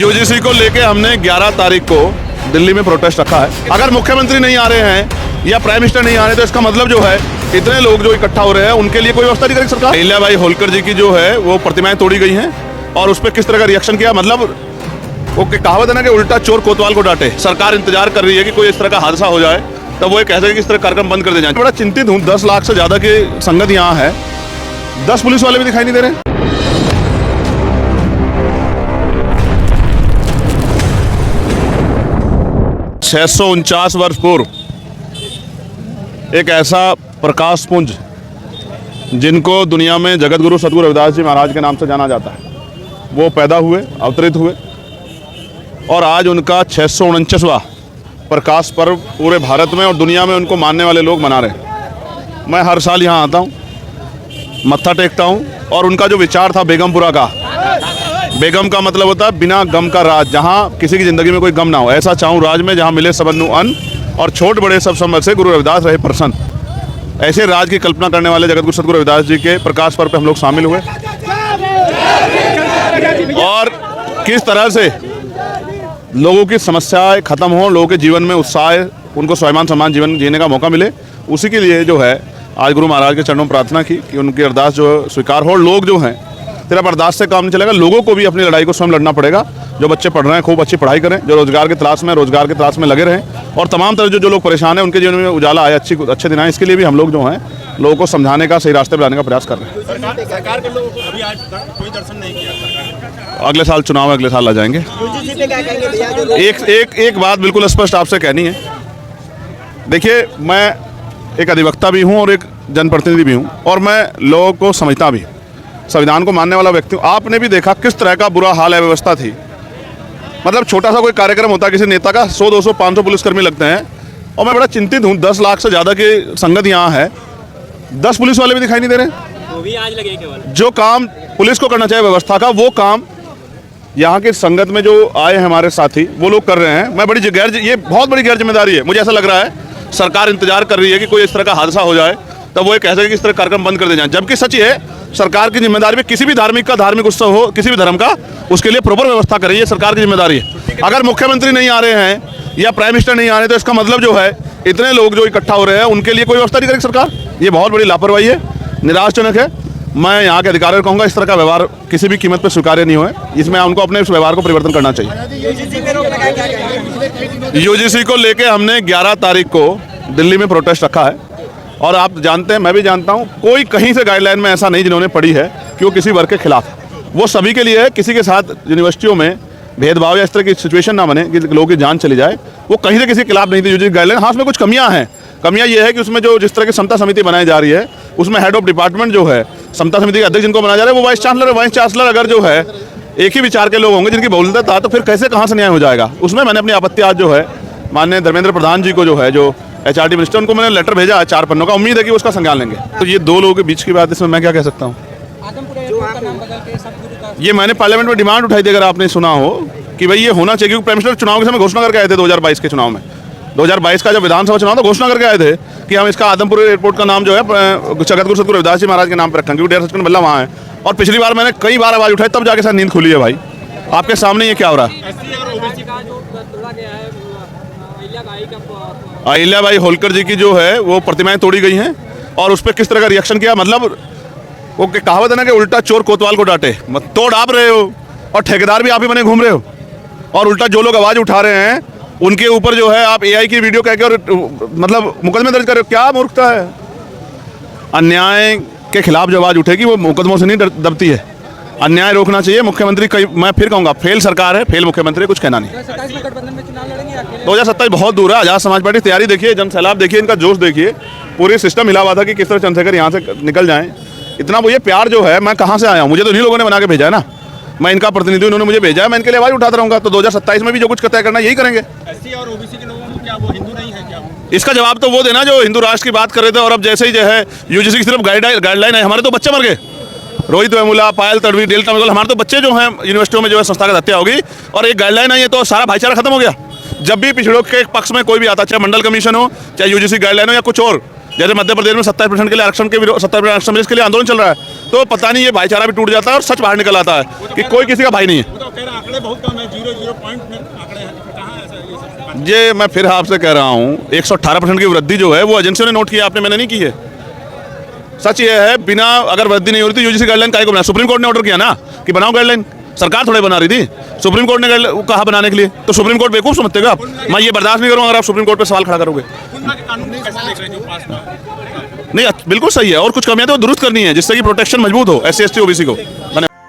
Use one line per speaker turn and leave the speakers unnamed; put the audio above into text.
UGC को लेके हमने 11 तारीख को दिल्ली में प्रोटेस्ट रखा है। अगर मुख्यमंत्री नहीं आ रहे हैं या प्राइम मिनिस्टर नहीं आ रहे तो इसका मतलब जो है इतने लोग जो इकट्ठा हो रहे हैं उनके लिए कोई व्यवस्था नहीं करेगी सरकार। अहिल्याबाई होलकर जी की जो है वो प्रतिमाएं तोड़ी गई हैं और उस पर किस तरह का रिएक्शन किया, मतलब वो कहावत है ना कि उल्टा चोर कोतवाल को डांटे। सरकार इंतजार कर रही है कि कोई इस तरह का हादसा हो जाए तब वो ये कहते हैं कि इस तरह कार्यक्रम बंद कर दे जाए। बड़ा चिंतित हूँ, 10 लाख से ज्यादा की संगत यहाँ है, 10 पुलिस वाले भी दिखाई नहीं दे रहे। 649 वर्ष पूर्व एक ऐसा प्रकाश पुंज जिनको दुनिया में जगत गुरु सतगुरु रविदास जी महाराज के नाम से जाना जाता है, वो पैदा हुए, अवतरित हुए और आज उनका 649वां प्रकाश पर्व पूरे भारत में और दुनिया में उनको मानने वाले लोग मना रहे हैं। मैं हर साल यहाँ आता हूँ, मत्था टेकता हूँ और उनका जो विचार था बेगमपुरा का, बेगम का मतलब होता है बिना गम का राज, जहाँ किसी की जिंदगी में कोई गम ना हो, ऐसा चाहूँ राज में जहाँ मिले सबनु अन्न और छोट बड़े सब समझ से गुरु रविदास रहे प्रसन्न। ऐसे राज की कल्पना करने वाले जगत गुरु सतगुरु रविदास जी के प्रकाश पर्व पे हम लोग शामिल हुए और किस तरह से लोगों की समस्याएं खत्म हो, लोगों के जीवन में उत्साह, उनको स्वाभिमान सम्मान जीवन जीने का मौका मिले, उसी के लिए जो है आज गुरु महाराज के चरणों में प्रार्थना की कि उनकी अरदास जो स्वीकार हो। लोग जो हैं, तेरा अरदास से काम नहीं चलेगा, लोगों को भी अपनी लड़ाई को स्वयं लड़ना पड़ेगा। जो बच्चे पढ़ रहे हैं खूब अच्छी पढ़ाई करें, जो रोजगार के तलाश में लगे रहें और तमाम तरह जो लोग परेशान हैं उनके जीवन में उजाला आए, अच्छे दिन आए। इसके लिए भी हम लोग जो हैं लोगों को समझाने का, सही रास्ते पर लाने का प्रयास कर रहे हैं।
सरकार के लोगों को अभी आज कोई दर्शन नहीं किया।
अगले साल चुनाव है, अगले साल आ जाएंगे। एक बात बिल्कुल स्पष्ट आपसे कहनी है। देखिए, मैं एक अधिवक्ता भी हूँ और एक जनप्रतिनिधि भी हूँ और मैं लोगों को समझता भी, संविधान को मानने वाला व्यक्ति हूँ। आपने भी देखा किस तरह का बुरा हाल है, व्यवस्था थी। मतलब छोटा सा कोई कार्यक्रम होता है किसी नेता का, 100, 200, 500 पुलिसकर्मी लगते हैं और मैं बड़ा चिंतित हूँ, 10 लाख से ज़्यादा की संगत यहाँ है, 10 पुलिस वाले भी दिखाई नहीं दे रहे।
वो भी आज लगे केवल।
जो काम पुलिस को करना चाहिए व्यवस्था का, वो काम यहाँ की संगत में जो आए हैं हमारे साथी, वो लोग कर रहे हैं। मैं ये बहुत बड़ी गैर जिम्मेदारी है। मुझे ऐसा लग रहा है सरकार इंतजार कर रही है कि कोई इस तरह का हादसा हो जाए तब वो ये कहते हैं कि इस तरह कार्यक्रम बंद कर दे जाए, जबकि सच ये है सरकार की जिम्मेदारी पे किसी भी धार्मिक उत्सव हो, किसी भी धर्म का, उसके लिए प्रॉपर व्यवस्था करें, ये सरकार की जिम्मेदारी है। अगर मुख्यमंत्री नहीं आ रहे हैं या प्राइम मिनिस्टर नहीं आ रहे तो इसका मतलब जो है इतने लोग जो इकट्ठा हो रहे हैं उनके लिए कोई व्यवस्था नहीं करेगी सरकार। ये बहुत बड़ी लापरवाही है, निराशजनक है। मैं यहाँ के अधिकारियों को कहूँगा इस तरह का व्यवहार किसी भी कीमत पर स्वीकार्य नहीं हुए, इसमें उनको अपने इस व्यवहार को परिवर्तन करना चाहिए। यूजीसी को लेके हमने 11 तारीख को दिल्ली में प्रोटेस्ट रखा है और आप जानते हैं, मैं भी जानता हूं, कोई कहीं से गाइडलाइन में ऐसा नहीं जिन्होंने पढ़ी है कि वो किसी वर्ग के खिलाफ है। वो सभी के लिए है, किसी के साथ यूनिवर्सिटियों में भेदभाव या इस तरह की सिचुएशन ना बने कि लोगों की जान चली जाए, वो कहीं से किसी के खिलाफ नहीं थी यूजीसी गाइडलाइन। हाँ, उसमें कुछ कमियां हैं। कमियां ये है कि उसमें जो जिस तरह की समता समिति बनाई जा रही है उसमें हेड ऑफ डिपार्टमेंट जो है, समता समिति के अध्यक्ष जिनको बनाया जा रहा है वो वाइस चांसलर है। वाइस चांसलर अगर जो है एक ही विचार के लोग होंगे जिनकी बहुलता था तो फिर कैसे कहाँ से न्याय हो जाएगा। उसमें मैंने अपनी आपत्ति आज जो है माननीय धर्मेंद्र प्रधान जी को जो है, जो HRD मिनिस्टर, उनको मैंने लेटर भेजा है 4 पन्नों का, उम्मीद है कि उसका संज्ञान लेंगे। तो ये दो लोगों के बीच की बात, इसमें मैं क्या कह सकता हूँ। ये मैंने पार्लियामेंट में डिमांड उठाई थी, अगर आपने सुना हो, कि भाई ये होना चाहिए, क्योंकि प्राइम मिनिस्टर चुनाव के समय घोषणा करके आए थे 2022 के चुनाव में। 2022 का जब विधानसभा चुनाव था, घोषणा करके आए थे कि हम इसका आदमपुर एयरपोर्ट का नाम जो है जगत गुरु सतगुरु रविदास जी महाराज के नाम पर रखेंगे, क्योंकि डेरा सचखंड बल्ला वहाँ है। और पिछली बार मैंने कई बार आवाज़ उठाई, तब जाके सर नींद खुली है। भाई आपके सामने ये क्या हो रहा है। अहिल्याबाई होलकर जी की जो है वो प्रतिमाएं तोड़ी गई हैं और उस पर किस तरह का रिएक्शन किया, मतलब वो कहावत है ना कि उल्टा चोर कोतवाल को डांटे। तोड़ आप रहे हो और ठेकेदार भी आप ही बने घूम रहे हो और उल्टा जो लोग आवाज़ उठा रहे हैं उनके ऊपर जो है आप AI की वीडियो कह के और मतलब मुकदमे दर्ज कर रहे हो। क्या मूर्खता है। अन्याय के खिलाफ जो आवाज़ उठेगी वो मुकदमों से नहीं दबती है। अन्याय रोकना चाहिए। मुख्यमंत्री मैं फिर कहूँगा फेल सरकार है, फेल मुख्यमंत्री, कुछ कहना नहीं। 2027 बहुत दूर है। आजाद समाज पार्टी तैयारी देखिए, जन सैलाब देखिए, इनका जोश देखिए। पूरी सिस्टम हिला हुआ था कि किस तरह चंद्रशेखर यहाँ से निकल जाएं। इतना वो ये प्यार जो है, मैं कहाँ से आया हूँ, मुझे तो इन्हीं लोगों ने बना के भेजा है ना, मैं इनका प्रतिनिधि, उन्होंने मुझे भेजा है, मैं इनके लिए आवाज़ उठाता रहूँगा। तो 2027 में भी जो कुछ तय करना यही करेंगे।
SC और OBC के लोगों को क्या वो हिंदू नहीं है क्या?
इसका जवाब तो वो देना जो हिंदू राष्ट्र की बात कर रहे थे और अब जैसे ही जो है यूजीसी की सिर्फ गाइडलाइन है। हमारे तो बच्चे मर गए, रोहित वेमुला, पायल तड़वी, डेल्टा मेघोल, हमारे तो बच्चे जो हैं यूनिवर्सिटियों में जो है संस्थागत हत्या होगी और एक गाइडलाइन आई है तो सारा भाईचारा खत्म हो गया। जब भी पिछड़ों के पक्ष में कोई भी आता, चाहे मंडल कमीशन हो, चाहे यूजीसी गाइडलाइन हो या कुछ और, जैसे मध्य प्रदेश में 27% के लिए आरक्षण के 27% आरक्षण मिले, इसके लिए आंदोलन चल रहा है, तो पता नहीं ये भाईचारा भी टूट जाता है और सच बाहर निकल आता है कि कोई किसी का भाई नहीं है।
वो तो कह रहे हैं आंकड़े बहुत कम है, 0 पॉइंट में आंकड़े हैं, तो कहाँ ऐसा ये सब बात?
ये मैं फिर आपसे कह रहा हूँ 118% की वृद्धि जो है वो एजेंसियों ने नोट किया, आपने, मैंने नहीं की है। सच ये है, बिना अगर वृद्धि नहीं हो रही तो यूजीसी गाइडलाइन काहे को बना? सुप्रीम कोर्ट ने ऑर्डर किया ना कि बनाओ गाइडलाइन, सरकार थोड़े बना रही थी, सुप्रीम कोर्ट ने कहा बनाने के लिए, तो सुप्रीम कोर्ट बेवकूफ समझते हो आप? मैं ये बर्दाश्त नहीं करूँगा अगर आप सुप्रीम कोर्ट पे सवाल खड़ा करोगे।
कुंभा के कानून को कैसे देख रहे हैं जो पास हुआ?
नहीं, बिल्कुल सही है, और कुछ कमियां तो दुरुस्त करनी है जिससे कि प्रोटेक्शन मजबूत हो SC ST OBC को। धन्यवाद।